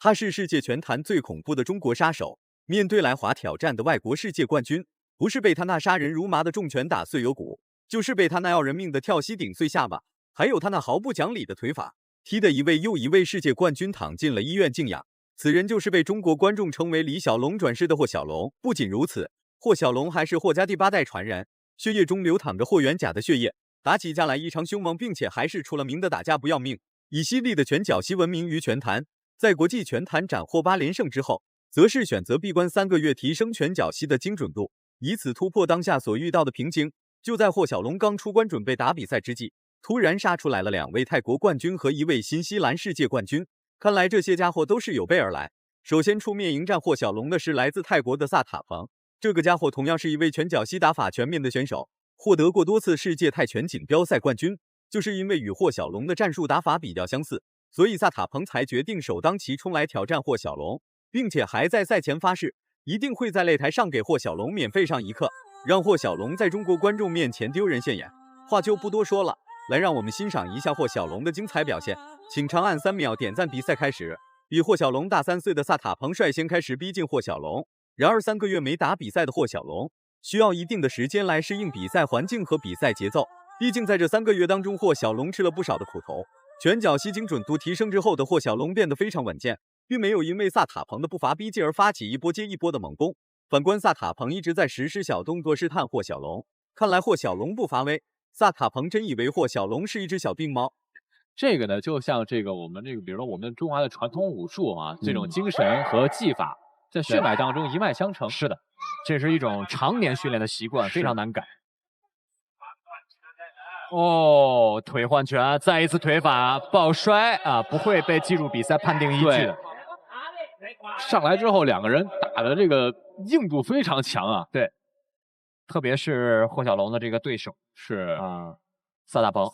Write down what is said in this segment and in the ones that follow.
他是世界拳坛最恐怖的中国杀手。面对来华挑战的外国世界冠军，不是被他那杀人如麻的重拳打碎有骨，就是被他那要人命的跳膝顶碎下巴，还有他那毫不讲理的腿法，踢得一位又一位世界冠军躺进了医院静养。此人就是被中国观众称为李小龙转世的霍小龙。不仅如此，霍小龙还是霍家第8代传人，血液中流淌着霍元甲的血液，打起架来异常凶猛，并且还是出了名的打架不要命，以犀利的拳脚膝闻名于拳坛。在国际拳坛斩获8连胜之后，则是选择闭关3个月，提升拳脚膝的精准度，以此突破当下所遇到的瓶颈。就在霍小龙刚出关准备打比赛之际，突然杀出来了2位泰国冠军和1位新西兰世界冠军。看来这些家伙都是有备而来。首先出面迎战霍小龙的是来自泰国的萨塔彭，这个家伙同样是一位拳脚膝打法全面的选手，获得过多次世界泰拳锦标赛冠军。就是因为与霍小龙的战术打法比较相似，所以萨塔彭才决定首当其冲来挑战霍小龙，并且还在赛前发誓，一定会在擂台上给霍小龙免费上一课，让霍小龙在中国观众面前丢人现眼。话就不多说了，来让我们欣赏一下霍小龙的精彩表现。请长按3秒点赞。比赛开始，比霍小龙大3岁的萨塔彭率先开始逼近霍小龙。然而3个月没打比赛的霍小龙需要一定的时间来适应比赛环境和比赛节奏，毕竟在这3个月当中，霍小龙吃了不少的苦头。拳脚膝精准度提升之后的霍小龙变得非常稳健，并没有因为萨塔彭的不乏逼近而发起一波接一波的猛攻。反观萨塔彭一直在实施小动作试探霍小龙，看来霍小龙不发威，萨塔彭真以为霍小龙是一只小病猫。这个呢，就像我们比如说我们中华的传统武术啊，这种精神和技法在血脉当中一脉相承。是的，这是一种常年训练的习惯，非常难改。哦，腿换拳，再一次腿法抱摔啊，不会被计入比赛判定依据的。上来之后，2个人打的这个硬度非常强啊。对，特别是霍小龙的这个对手是萨塔彭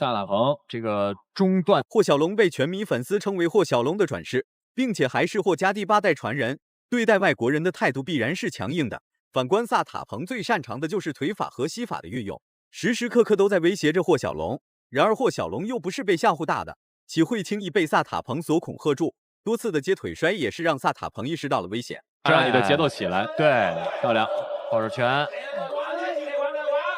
这个中段。霍小龙被拳迷粉丝称为霍小龙的转世，并且还是霍家第8代传人，对待外国人的态度必然是强硬的。反观萨塔彭最擅长的就是腿法和膝法的运用，时时刻刻都在威胁着霍小龙。然而霍小龙又不是被吓唬大的，岂会轻易被萨塔彭所恐吓住？多次的接腿摔也是让萨塔彭意识到了危险，让你的节奏起来。对，漂亮，后手拳。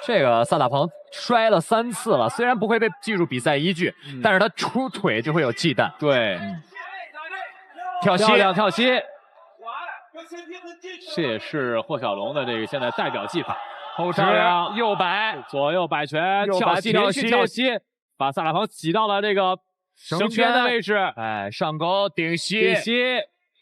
这个萨塔彭摔了3次了，虽然不会被计入比赛依据，但是他出腿就会有忌惮。对，跳膝，跳膝，这也是霍小龙的这个现在代表技法。后直右摆，左右摆拳，跳膝，连续跳膝，把萨塔彭挤到了这个绳圈的位置。哎，上勾顶膝，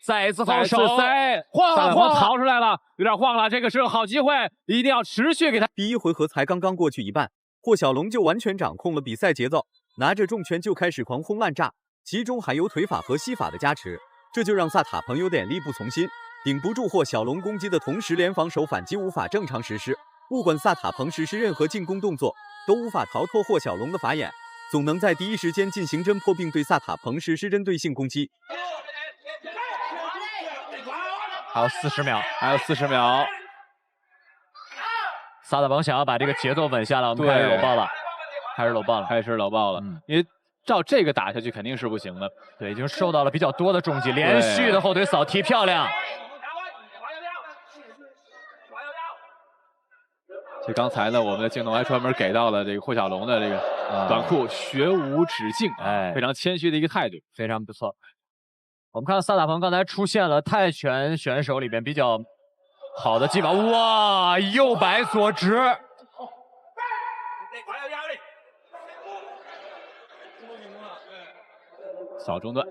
再一次后手塞，晃逃出来了，有点晃了。这个是个好机会，一定要持续给他。第1回合才刚刚过去一半，霍小龙就完全掌控了比赛节奏，拿着重拳就开始狂轰滥炸，其中还有腿法和膝法的加持，这就让萨塔彭有点力不从心，顶不住霍小龙攻击的同时，连防守反击无法正常实施。不管萨塔彭实施任何进攻动作，都无法逃脱霍小龙的法眼，总能在第一时间进行侦破，并对萨塔彭实施针对性攻击。还有40秒，萨塔彭想要把这个节奏稳下来，我们开始搂爆了，因为照这个打下去肯定是不行的。对，已经受到了比较多的重击，连续的后腿扫踢，漂亮。所以刚才呢，我们的镜头还专门给到了这个霍小龙的这个短裤学无止境，非常谦虚的一个态度，非常不错。我们看到萨塔彭刚才出现了泰拳选手里边比较好的技法，哇，右摆左直，扫中段。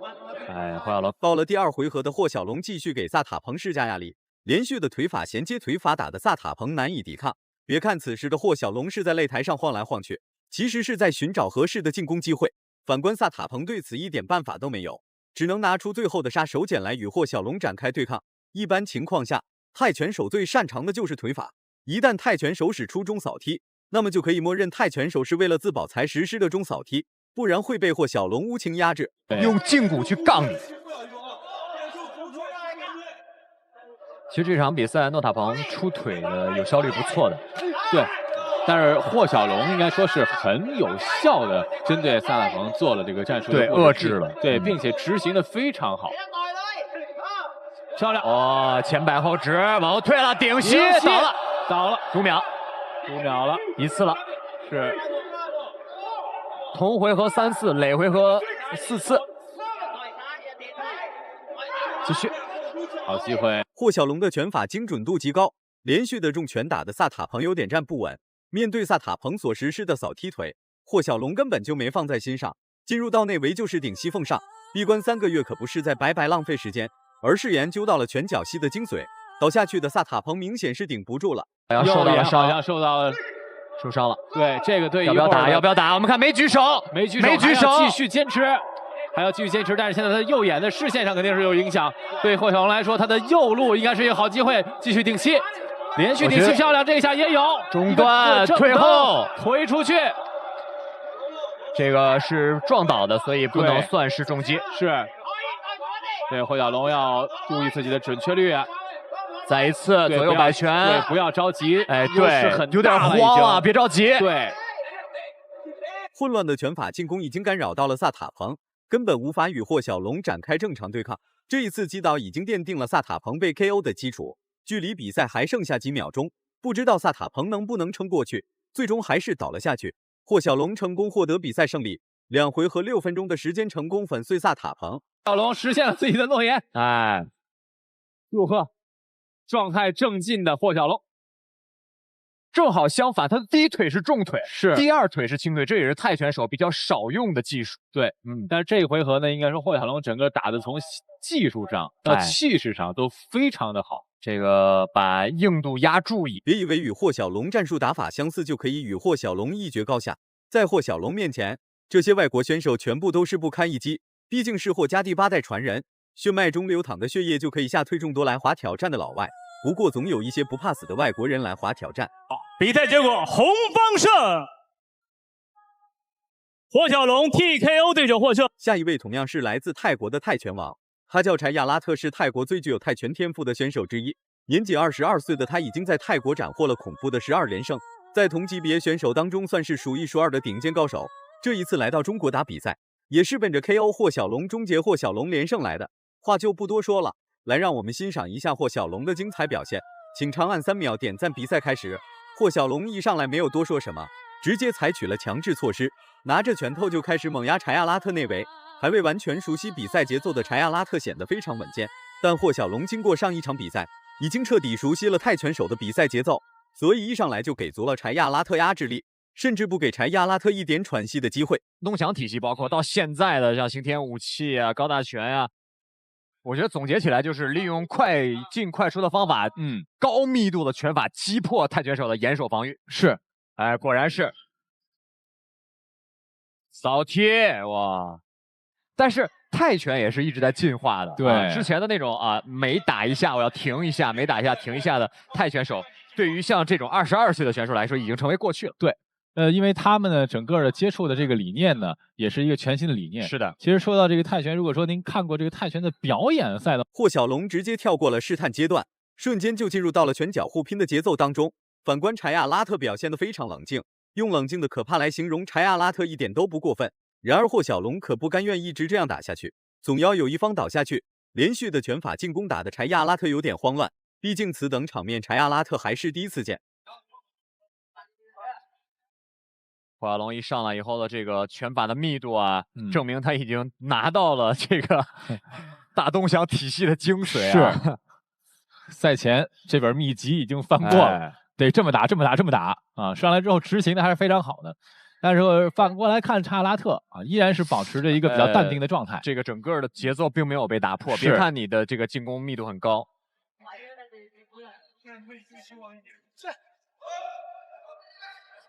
霍小龙到了第2回合的霍小龙继续给萨塔彭施加压力，连续的腿法衔接腿法打得萨塔彭难以抵抗。别看此时的霍小龙是在擂台上晃来晃去，其实是在寻找合适的进攻机会。反观萨塔彭对此一点办法都没有，只能拿出最后的杀手锏来与霍小龙展开对抗。一般情况下，泰拳手最擅长的就是腿法，一旦泰拳手使出中扫踢，那么就可以默认泰拳手是为了自保才实施的中扫踢，不然会被霍小龙无情压制，用胫骨去杠你。其实这场比赛诺塔彭出腿的有效率不错的，对，但是霍小龙应该说是很有效的针对萨塔彭做了这个战术的对，遏制了，对，并且执行的非常好。漂亮！哦，前摆后直，往后退了，顶膝倒了，5秒了，一次了，是。同回合3次，累回合4次。继续，好机会。霍小龙的拳法精准度极高，连续的重拳打得萨塔彭有点站不稳。面对萨塔彭所实施的扫踢腿，霍小龙根本就没放在心上，进入到内围就是顶膝奉上。闭关3个月可不是在白白浪费时间，而是研究到了拳脚膝的精髓。倒下去的萨塔彭明显是顶不住了，受到了伤，好像受伤了。对，这个对，要不要打？我们看没举手，继续坚持。还要继续坚持，但是现在他右眼的视线上肯定是有影响。对霍小龙来说，他的右路应该是一个好机会，继续顶膝，连续顶膝漂亮，这一下也有中断，退后，推出去。这个是撞倒的，所以不能算是重击。是。对，霍小龙要注意自己的准确率。再一次左右摆拳，对，不要着急。哎，对，有点慌啊，别着急。对。混乱的拳法进攻已经干扰到了萨塔彭。根本无法与霍小龙展开正常对抗。这一次击倒已经奠定了萨塔彭被 KO 的基础。距离比赛还剩下几秒钟，不知道萨塔彭能不能撑过去。最终还是倒了下去。霍小龙成功获得比赛胜利，2回合6分钟的时间成功粉碎萨塔彭。小龙实现了自己的诺言，哎，祝贺状态正劲的霍小龙。正好相反，他的第一腿是重腿，是第二腿是轻腿，这也是泰拳手比较少用的技术。对，但是这一回合呢，应该说霍小龙整个打的从技术上到气势上都非常的好，这个把硬度压住。别以为与霍小龙战术打法相似就可以与霍小龙一决高下，在霍小龙面前，这些外国选手全部都是不堪一击。毕竟是霍家第8代传人，血脉中流淌的血液就可以吓退众多来华挑战的老外。不过总有一些不怕死的外国人来华挑战。比赛结果，红方胜，霍小龙 TKO 对手获胜。下一位同样是来自泰国的泰拳王，他叫柴亚拉特，是泰国最具有泰拳天赋的选手之一。年仅22岁的他已经在泰国斩获了恐怖的12连胜，在同级别选手当中算是数一数二的顶尖高手。这一次来到中国打比赛，也是奔着 KO 霍小龙、终结霍小龙连胜来的。话就不多说了，来让我们欣赏一下霍小龙的精彩表现。请长按3秒点赞。比赛开始，霍小龙一上来没有多说什么，直接采取了强制措施，拿着拳头就开始猛压柴亚拉特内围。还未完全熟悉比赛节奏的柴亚拉特显得非常稳健，但霍小龙经过上一场比赛，已经彻底熟悉了泰拳手的比赛节奏，所以一上来就给足了柴亚拉特压制力，甚至不给柴亚拉特一点喘息的机会。东翔体系包括到现在的像刑天武器啊、高大全啊，我觉得总结起来就是利用快进快出的方法，高密度的拳法击破泰拳手的严守防御。是，哎，果然是扫踢哇！但是泰拳也是一直在进化的，对，之前的那种每打一下我要停一下，每打一下停一下的泰拳手，对于像这种22岁的选手来说，已经成为过去了。对。因为他们呢，整个的接触的这个理念呢，也是一个全新的理念。是的，其实说到这个泰拳，如果说您看过这个泰拳的表演赛的，霍小龙直接跳过了试探阶段，瞬间就进入到了拳脚互拼的节奏当中。反观柴亚拉特表现得非常冷静，用冷静的可怕来形容柴亚拉特一点都不过分。然而霍小龙可不甘愿一直这样打下去，总要有一方倒下去。连续的拳法进攻打的柴亚拉特有点慌乱，毕竟此等场面柴亚拉特还是第一次见。霍小龙一上来以后的这个拳法的密度啊，证明他已经拿到了这个大东翔体系的精髓啊。是，赛前这本秘籍已经翻过了，得这么打，这么打，这么打啊！上来之后执行的还是非常好的。但是反过来看查拉特啊，依然是保持着一个比较淡定的状态。这个整个的节奏并没有被打破。别看你的这个进攻密度很高。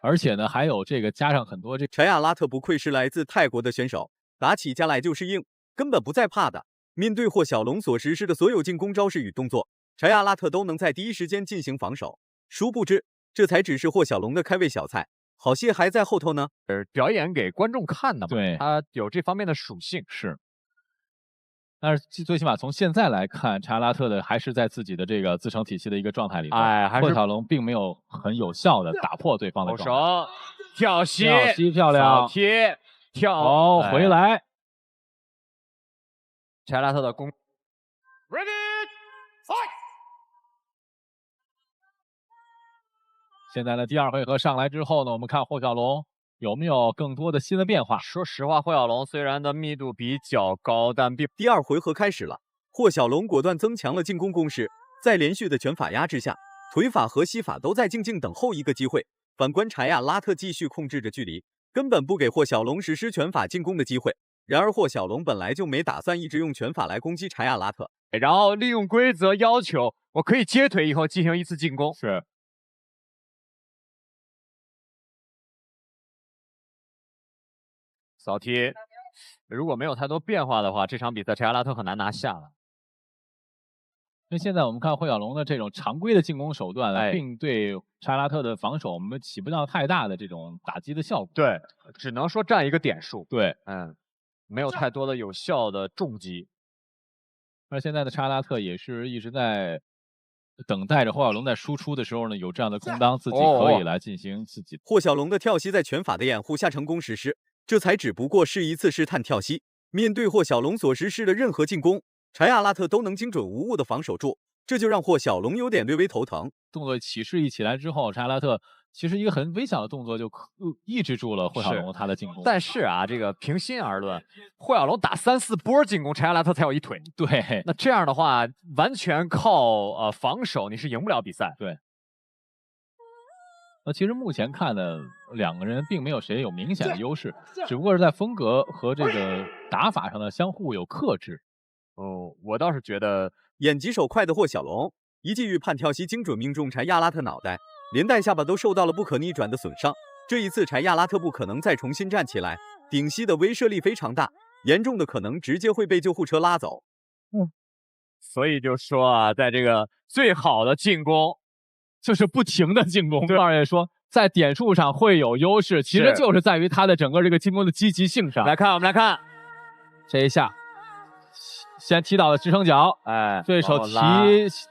而且呢，还有这个加上很多柴亚拉特不愧是来自泰国的选手，打起架来就是硬，根本不在怕的。面对霍小龙所实施的所有进攻招式与动作，柴亚拉特都能在第一时间进行防守。殊不知，这才只是霍小龙的开胃小菜，好戏还在后头呢。表演给观众看的嘛，对，他有这方面的属性是。但是最起码从现在来看，柴亚拉特的还是在自己的这个自成体系的一个状态里头。霍小龙并没有很有效的打破对方的状态。手跳膝，跳膝漂亮，扫踢跳好回来。柴亚拉特的攻 ，ready 现在呢，第2回合上来之后呢，我们看霍小龙有没有更多的新的变化。说实话，霍小龙虽然的密度比较高，但并第2回合开始了，霍小龙果断增强了进攻攻势，在连续的拳法压制下，腿法和膝法都在静静等候一个机会。反观柴亚拉特继续控制着距离，根本不给霍小龙实施拳法进攻的机会。然而霍小龙本来就没打算一直用拳法来攻击柴亚拉特，然后利用规则要求我可以接腿以后进行一次进攻。是。扫踢，如果没有太多变化的话，这场比赛柴亚拉特很难拿下了。那现在我们看霍小龙的这种常规的进攻手段呢，并对柴亚拉特的防守我们起不到太大的这种打击的效果。对，只能说占一个点数。对，没有太多的有效的重击。而现在的柴亚拉特也是一直在等待着霍小龙在输出的时候呢，有这样的空当，自己可以来进行自己。霍小龙的跳膝在拳法的掩护下成功实施，这才只不过是一次试探跳膝。面对霍小龙所实施的任何进攻，柴亚拉特都能精准无误的防守住，这就让霍小龙有点略微头疼。动作起势一起来之后，柴亚拉特其实一个很微小的动作就抑制住了霍小龙他的进攻。但是啊，这个平心而论，霍小龙打3、4波进攻，柴亚拉特才有1腿。对，那这样的话，完全靠防守，你是赢不了比赛。对。其实目前看呢，2个人并没有谁有明显的优势，只不过是在风格和这个打法上呢相互有克制。我倒是觉得眼疾手快的霍小龙一记预判跳膝精准命中柴亚拉特脑袋，连带下巴都受到了不可逆转的损伤。这一次柴亚拉特不可能再重新站起来，顶膝的威慑力非常大，严重的可能直接会被救护车拉走。所以就说啊，在这个最好的进攻就是不停的进攻。对，二爷说在点数上会有优势，其实就是在于他的整个这个进攻的积极性上。我们来看这一下，先踢倒了支撑脚，对手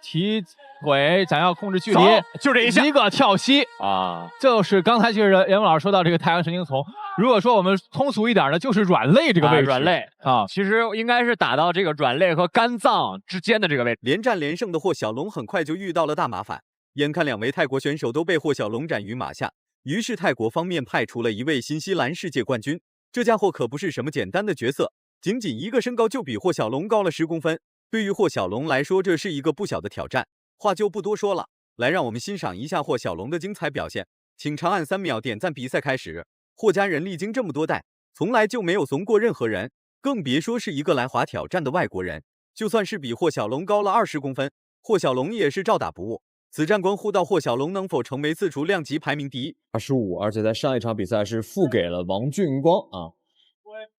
提腿，想要控制距离，就这一个跳膝啊，就是刚才就是严武老师说到这个太阳神经丛。如果说我们通俗一点呢，就是软肋这个位置，软肋啊，其实应该是打到这个软肋和肝脏之间的这个位置。连战连胜的霍小龙很快就遇到了大麻烦，眼看2位泰国选手都被霍小龙斩于马下，于是泰国方面派出了一位新西兰世界冠军，这家伙可不是什么简单的角色，仅仅一个身高就比霍小龙高了10公分，对于霍小龙来说，这是一个不小的挑战。话就不多说了，来让我们欣赏一下霍小龙的精彩表现。请长按3秒点赞。比赛开始，霍家人历经这么多代，从来就没有怂过任何人，更别说是一个来华挑战的外国人。就算是比霍小龙高了20公分，霍小龙也是照打不误。此战关乎到霍小龙能否成为自主量级排名第一。25，而且在上一场比赛是负给了王俊光啊。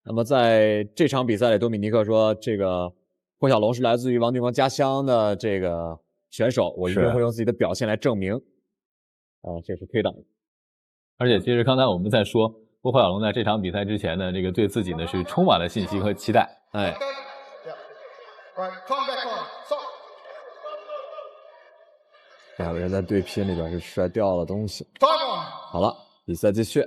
那么在这场比赛里，多米尼克说，这个霍小龙是来自于王俊光家乡的这个选手，我一定会用自己的表现来证明。这是 K 档。而且其实刚才我们在说，霍小龙在这场比赛之前呢，这个对自己呢是充满了信心和期待。2个人在对拼里边是摔掉了东西。好了，比赛继续。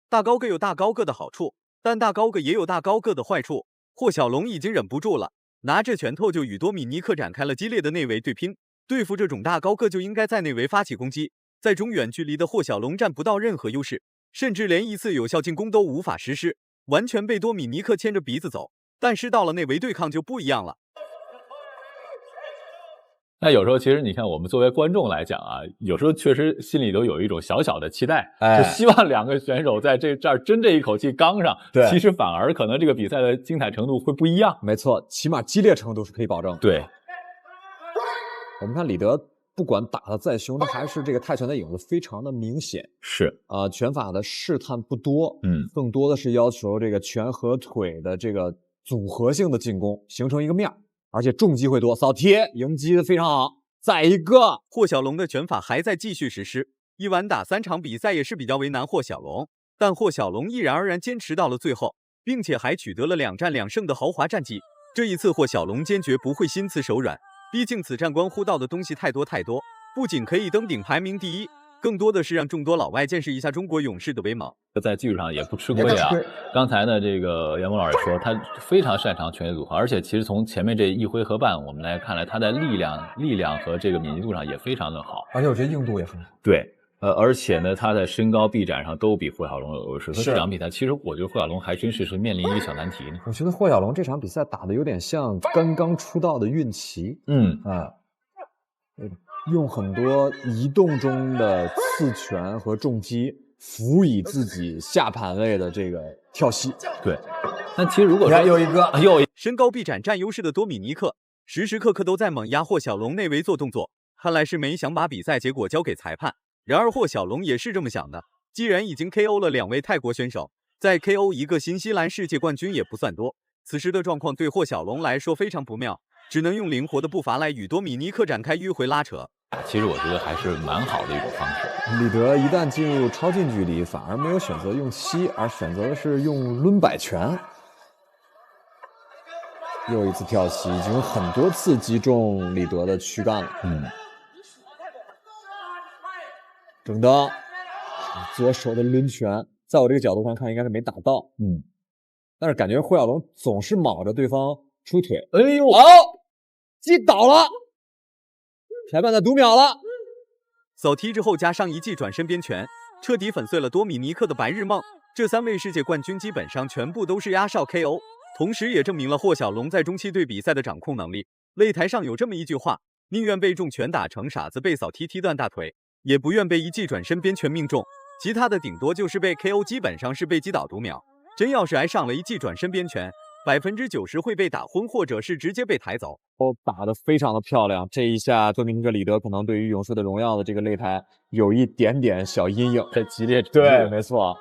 大高个有大高个的好处，但大高个也有大高个的坏处。霍小龙已经忍不住了，拿着拳头就与多米尼克展开了激烈的内围对拼。对付这种大高个就应该在内围发起攻击，在中远距离的霍小龙占不到任何优势，甚至连一次有效进攻都无法实施，完全被多米尼克牵着鼻子走。但是到了内围对抗就不一样了。那有时候其实你看，我们作为观众来讲啊，有时候确实心里都有一种小小的期待，就希望2个选手在这儿真这一口气刚上。对，其实反而可能这个比赛的精彩程度会不一样。没错，起码激烈程度是可以保证。对，我们看李德不管打得再凶，他还是这个泰拳的影子非常的明显。是拳法的试探不多，更多的是要求这个拳和腿的这个组合性的进攻，形成一个面。而且重击会多，扫踢迎击的非常好。再一个，霍小龙的拳法还在继续实施，一晚打3场比赛也是比较为难霍小龙，但霍小龙毅然而然坚持到了最后，并且还取得了2战2胜的豪华战绩。这一次霍小龙坚决不会心慈手软，毕竟此战关乎到的东西太多，不仅可以登顶排名第一，更多的是让众多老外见识一下中国勇士的威猛。在技术上也不吃亏啊。刚才呢，这个袁博老师说他非常擅长拳击组合，而且其实从前面这一回合半我们来看来，他在力量和这个敏捷度上也非常的好，而且我觉得硬度也很好。对。而且呢，他在身高、臂展上都比霍小龙有优势。所以这场比赛，其实我觉得霍小龙还真是面临一个小难题呢。我觉得霍小龙这场比赛打的有点像刚刚出道的运奇，用很多移动中的刺拳和重击辅以自己下盘位的这个跳膝。对，但其实如果说有一个身高臂展占优势的多米尼克，时时刻刻都在猛压霍小龙内围做动作，看来是没想把比赛结果交给裁判。然而霍小龙也是这么想的，既然已经 KO 了2位泰国选手，再 KO 一个新西兰世界冠军也不算多。此时的状况对霍小龙来说非常不妙，只能用灵活的步伐来与多米尼克展开迂回拉扯。其实我觉得还是蛮好的一种方式。李德一旦进入超近距离，反而没有选择用膝，而选择的是用抡摆拳。又一次跳膝，已经有很多次击中李德的躯干了。整的左手的抡拳，在我这个角度上看应该是没打到，但是感觉霍小龙总是卯着对方出腿，哎呦，击倒了，裁判在读秒了，扫踢之后加上一记转身边拳，彻底粉碎了多米尼克的白日梦。这3位世界冠军基本上全部都是压哨 KO， 同时也证明了霍小龙在中期对比赛的掌控能力。擂台上有这么一句话，宁愿被重拳打成傻子，被扫踢踢断大腿，也不愿被一记转身边拳命中，其他的顶多就是被 KO， 基本上是被击倒读秒。真要是挨上了一记转身边拳，90%会被打昏，或者是直接被抬走。打得非常的漂亮，这一下多米尼克李德可能对于勇士的荣耀的这个擂台有一点点小阴影，在激烈，对，没错。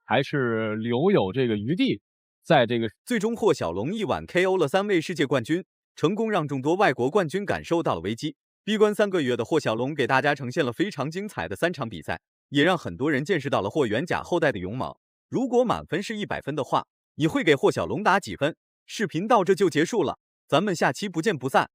还是留有这个余地，在这个最终霍小龙一晚 KO 了3位世界冠军，成功让众多外国冠军感受到了危机。闭关3个月的霍小龙给大家呈现了非常精彩的3场比赛，也让很多人见识到了霍元甲后代的勇猛。如果满分是100分的话，你会给霍小龙打几分？视频到这就结束了，咱们下期不见不散。